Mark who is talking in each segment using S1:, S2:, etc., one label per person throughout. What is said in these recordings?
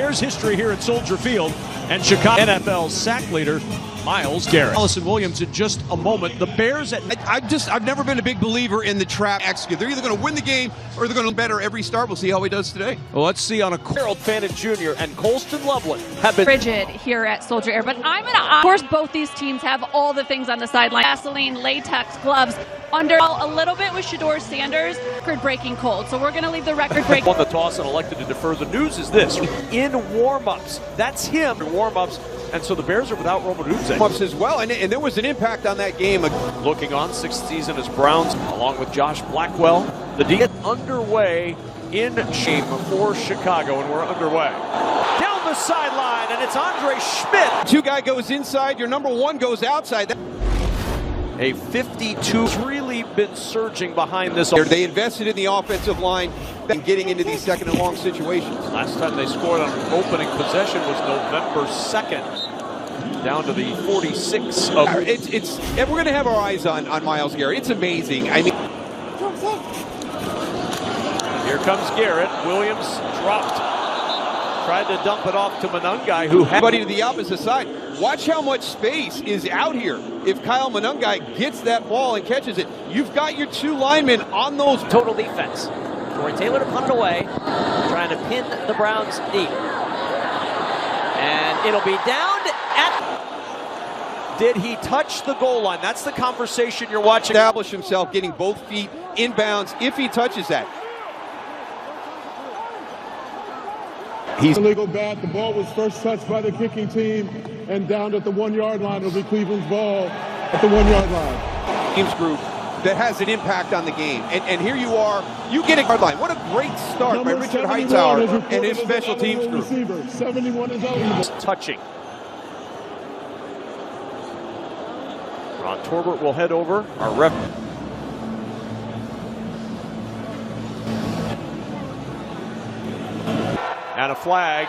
S1: Bears history here at Soldier Field, and Chicago NFL sack leader Myles Garrett. Allison Williams in just a moment. The Bears at
S2: I've never been a big believer in the trap execute. They're either going to win the game or they're going to better every start. We'll see how he does today.
S1: well, let's see on a Harold Fannin Jr. and Colston Loveland have been
S3: frigid here at Soldier Air, but of course both these teams have all the things on the sideline: gasoline, latex, gloves. Under a little bit with Shedeur Sanders, record-breaking cold. So we're going to leave the record break.
S1: Won the toss and elected to defer. The news is this: in warm-ups, that's him in warm-ups, and so the Bears are without Roman Udze.
S2: Warm-ups as well, and there was an impact on that game.
S1: Looking on, sixth season as Browns, along with Josh Blackwell. The D underway in game for Chicago, and we're underway. Down the sideline, and it's Andre Schmidt.
S2: Two guy goes inside, your number one goes outside.
S1: A 52's really been surging behind this.
S2: They invested in the offensive line and getting into these second and long situations.
S1: Last time they scored on an opening possession was November 2nd. Down to the 46 of...
S2: We're going to have our eyes on Myles Garrett. It's amazing. I mean...
S1: Here comes Garrett. Williams dropped. Tried to dump it off to Monangai, who had...
S2: Buddy to the opposite side. Watch how much space is out here. If Kyle Monangai gets that ball and catches it, you've got your two linemen on those.
S4: Total defense. Corey Taylor to punt it away, trying to pin the Browns deep. And it'll be down at...
S1: Did he touch the goal line? That's the conversation you're watching.
S2: Establish himself, getting both feet inbounds if he touches that.
S5: He's illegal bat. The ball was first touched by the kicking team, and down at the 1 yard line. It'll be Cleveland's ball at the 1 yard line.
S2: Teams group that has an impact on the game. And here you are, you get a yard line. What a great start by Richard Hightower and his special teams group.
S5: Receiver. 71 is eligible.
S1: Touching. Ron Torbert will head over. Our ref. And a flag.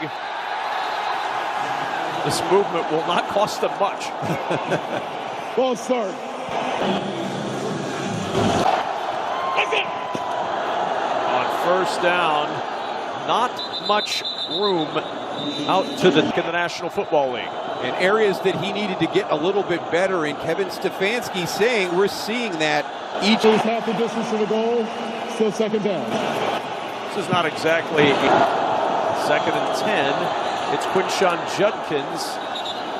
S1: This movement will not cost them much.
S5: Ball start.
S1: On first down, not much room out to in the National Football League.
S2: And areas that he needed to get a little bit better. And Kevin Stefanski saying we're seeing that each
S5: is half the distance to the goal. Still second down.
S1: This is not exactly second and 10. It's Quinshawn Judkins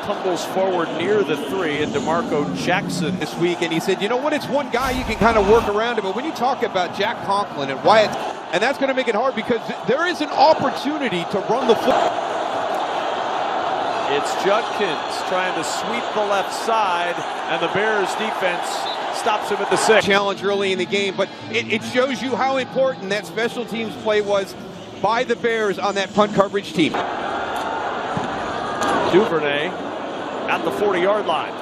S1: tumbles forward near the 3, and DeMarco Jackson
S2: this week. And he said, you know what, it's one guy you can kind of work around it. But when you talk about Jack Conklin and Wyatt, and that's going to make it hard because there is an opportunity to run the foot.
S1: It's Judkins trying to sweep the left side, and the Bears defense stops him at the 6.
S2: Challenge early in the game, but it shows you how important that special teams play was by the Bears on that punt coverage team.
S1: Duvernay at the 40-yard line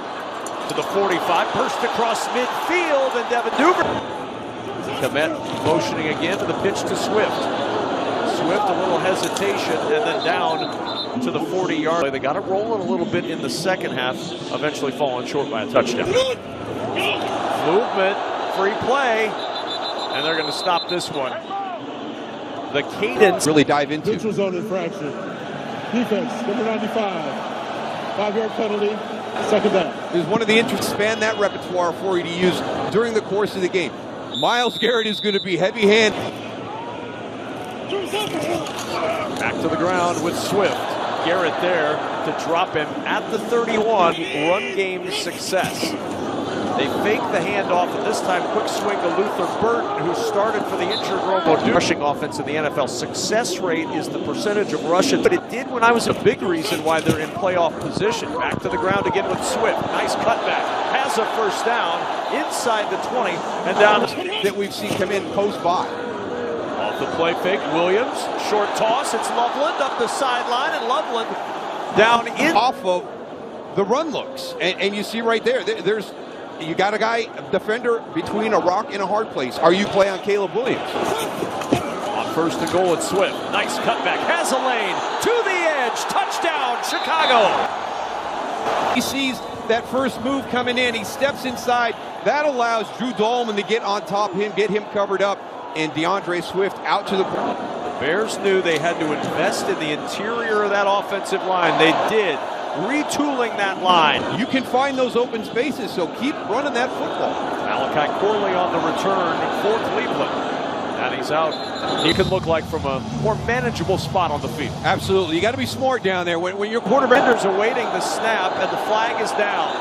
S1: to the 45, burst across midfield, and Devin Duvernay. Kmet motioning again to the pitch to Swift. Swift, a little hesitation, and then down to the 40-yard. They got it rolling a little bit in the second half, eventually falling short by a touchdown. Movement, free play, and they're going to stop this one. The cadence
S2: really dive into.
S5: Neutral zone infraction. Defense, number 95. 5-yard penalty, second down.
S2: There's one of the interests, expand that repertoire for you to use during the course of the game. Myles Garrett is going to be heavy-handed.
S1: Back to the ground with Swift. Garrett there to drop him at the 31. Run game success. They fake the handoff, and this time quick swing to Luther Burton, who started for the injured Romo. Rushing offense in the NFL. Success rate is the percentage of rushing, but it did when I was a big reason why they're in playoff position. Back to the ground again with Swift. Nice cutback. Has a first down inside the 20 and down.
S2: That we've seen come in post by.
S1: Off the play fake, Williams. Short toss. It's Loveland up the sideline, and Loveland down in.
S2: Off of the run looks. And you see right there, you got a guy, a defender between a rock and a hard place. Are you play on Caleb Williams?
S1: On first and goal, it's Swift. Nice cutback. Has a lane to the edge. Touchdown, Chicago.
S2: He sees that first move coming in. He steps inside. That allows Drew Dolman to get on top of him, get him covered up, and DeAndre Swift out to the...
S1: Bears knew they had to invest in the interior of that offensive line. They did, retooling that line.
S2: You can find those open spaces, so keep running that football.
S1: Malachi Corley on the return for Cleveland. And he's out. He can look like from a more manageable spot on the field.
S2: Absolutely. You got to be smart down there. When your quarterback...
S1: Defenders are waiting the snap, and the flag is down.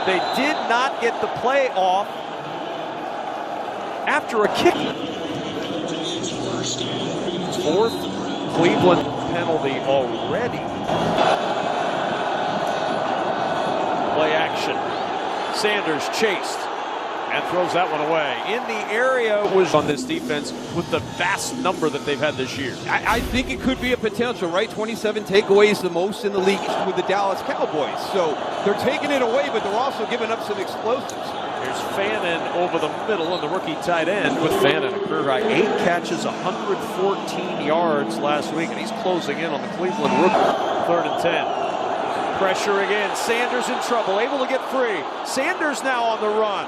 S1: They did not get the play off after a kick. Fourth Cleveland penalty already. Play action. Sanders chased and throws that one away. In the area was on this defense with the vast number that they've had this year.
S2: I think it could be a potential, right? 27 takeaways, the most in the league with the Dallas Cowboys. So they're taking it away, but they're also giving up some explosives.
S1: Here's Fannin over the middle, and the rookie tight end with Fannin, a career high 8 catches, 114 yards last week, and he's closing in on the Cleveland rookie. 3rd and 10. Pressure again. Sanders in trouble, able to get free. Sanders now on the run.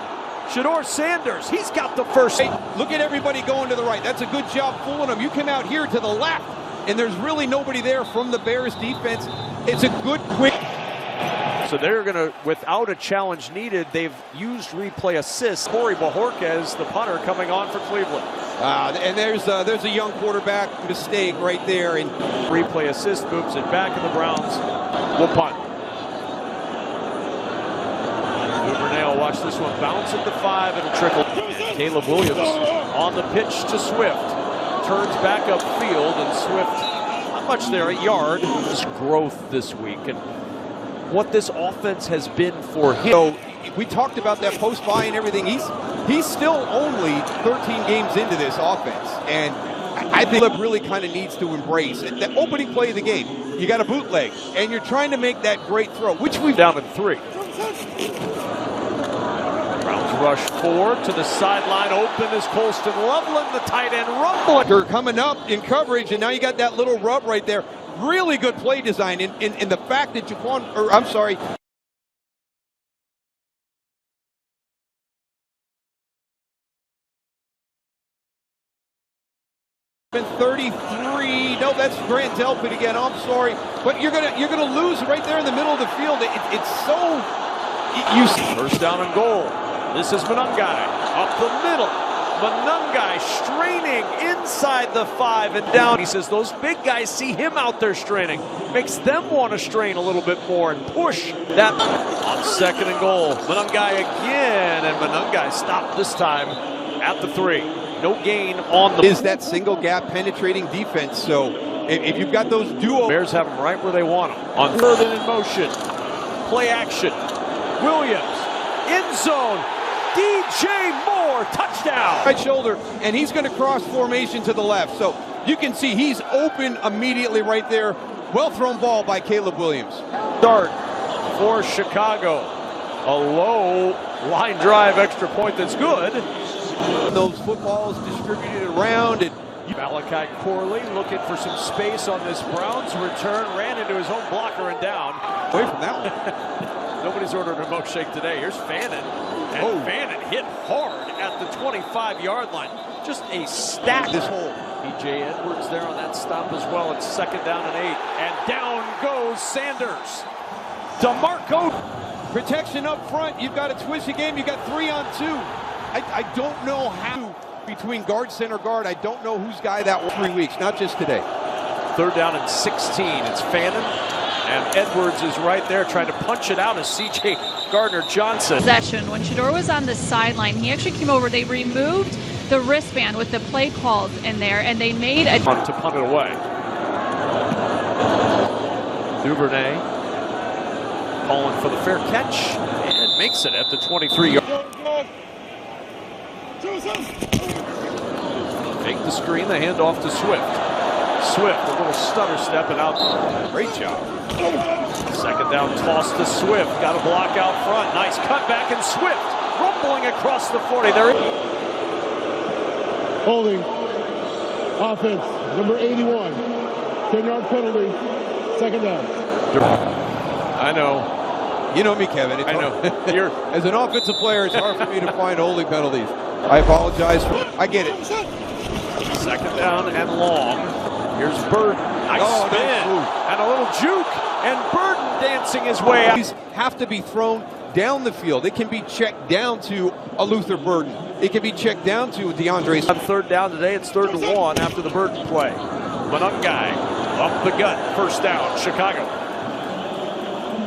S1: Shedeur Sanders, he's got the first.
S2: Hey, look at everybody going to the right. That's a good job fooling them. You come out here to the left, and there's really nobody there from the Bears defense. It's a good, quick.
S1: So they're going to, without a challenge needed, they've used replay assists. Corey Bajorquez, the punter, coming on for Cleveland.
S2: And there's a young quarterback mistake right there. And
S1: replay assist moves it back, and the Browns will punt. Duvernay will watch this one bounce at the 5. It'll trickle. Caleb Williams on the pitch to Swift. Turns back upfield, and Swift, not much there, a yard. This growth this week, and what this offense has been for him.
S2: So we talked about that post buy and everything. He's still only 13 games into this offense, and I think Philip really kind of needs to embrace it. The opening play of the game, you got a bootleg, and you're trying to make that great throw, which we've
S1: down in 3. Browns rush 4 to the sideline. Open is Colston Loveland, the tight end, rumbling.
S2: They're coming up in coverage, and now you got that little rub right there. Really good play design in the fact that been 33. No, that's Grant Delpit again. I'm sorry, but you're gonna lose right there in the middle of the field. It's so you see.
S1: First down and goal. This is Monangai up the middle. Monangai straining inside the 5 and down. He says those big guys see him out there straining. Makes them want to strain a little bit more and push that on 2nd and goal. Monangai again, and Monangai stopped this time at the 3. No gain on the...
S2: Is that single gap penetrating defense. So if you've got those duo...
S1: Bears have them right where they want them. On 3rd and in motion. Play action. Williams. End zone. DJ Moore, touchdown.
S2: Right shoulder, and he's going to cross formation to the left. So you can see he's open immediately right there. Well thrown ball by Caleb Williams.
S1: Start for Chicago. A low line drive extra point that's good.
S2: Those footballs distributed around. And
S1: Malachi Corley looking for some space on this Browns return. Ran into his own blocker and down.
S2: Away from that one.
S1: Nobody's ordered a milkshake today. Here's Fannin. And Fannin hit hard at the 25-yard line. Just a stack.
S2: This hole.
S1: B.J. Edwards there on that stop as well. It's 2nd down and 8. And down goes Sanders. DeMarco.
S2: Protection up front. You've got a twist game. You've got 3 on 2. I don't know how between guard, center, guard. I don't know whose guy that was 3 weeks, not just today.
S1: 3rd down and 16. It's Fannin. And Edwards is right there trying to punch it out as C.J. Gardner-Johnson.
S3: Possession. When Shedeur was on the sideline, he actually came over. They removed the wristband with the play calls in there, and they made a...
S1: to punt it away. Duvernay calling for the fair catch and makes it at the 23-yard. Take the screen, the handoff to Swift. Swift, a little stutter step and out. Great job. 2nd down toss to Swift. Got a block out front. Nice cutback, and Swift rumbling across the 40. There.
S5: Holding. Offense, number 81. 10-yard penalty. 2nd down.
S1: I know.
S2: You know me, Kevin.
S1: I know.
S2: As an offensive player, it's hard for me to find holding penalties. I apologize. I get it.
S1: 2nd down and long. Here's Burden. Nice spin.
S2: Nice move.
S1: And a little juke. And Burden dancing his way out.
S2: These have to be thrown down the field. It can be checked down to a Luther Burden. It can be checked down to DeAndre.
S1: On third down today, it's 3rd and 1 after the Burden play. Monungai up the gut. First down, Chicago.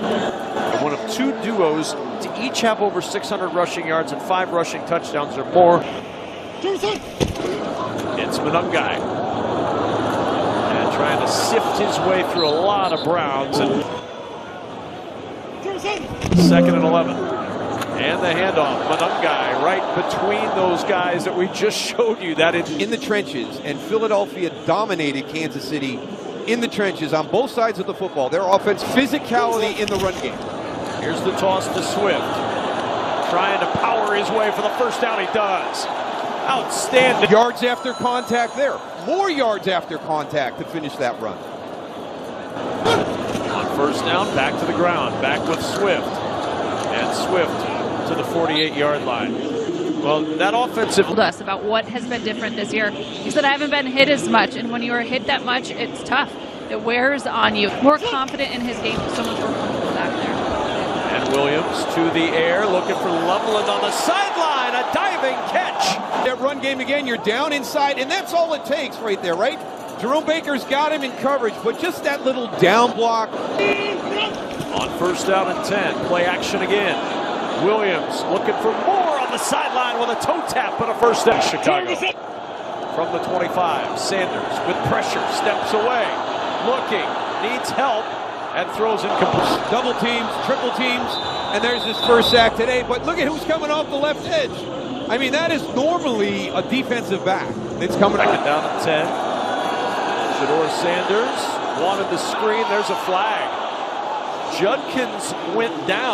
S1: And one of 2 duos to each have over 600 rushing yards and 5 rushing touchdowns or more. It's Monungai. And trying to sift his way through a lot of Browns. And 2nd and 11. And the handoff. Monungai right between those guys that we just showed you. That is
S2: in the trenches, and Philadelphia dominated Kansas City in the trenches on both sides of the football. Their offense, physicality in the run game.
S1: Here's the toss to Swift. Trying to power his way for the first down. He does. Outstanding.
S2: Yards after contact there. More yards after contact to finish that run.
S1: On first down, back to the ground. Back with Swift. And Swift to the 48-yard line. Well, that offensive...
S3: Told us about what has been different this year. He said, I haven't been hit as much, and when you are hit that much, it's tough. It wears on you. More confident in his game, so much more comfortable back there.
S1: And Williams to the air, looking for Loveland on the sideline. A diving catch.
S2: That run game again, you're down inside, and that's all it takes right there, right? Jerome Baker's got him in coverage, but just that little down block.
S1: On first down and 10, play action again. Williams looking for more on the sideline with a toe tap and a first down. Chicago from the 25. Sanders with pressure, steps away, looking, needs help, and throws incomplete.
S2: Double teams, triple teams, and there's his first sack today. But look at who's coming off the left edge. I mean, that is normally a defensive back. It's coming
S1: Second down and 10. Shador Sanders wanted the screen. There's a flag. Judkins went down.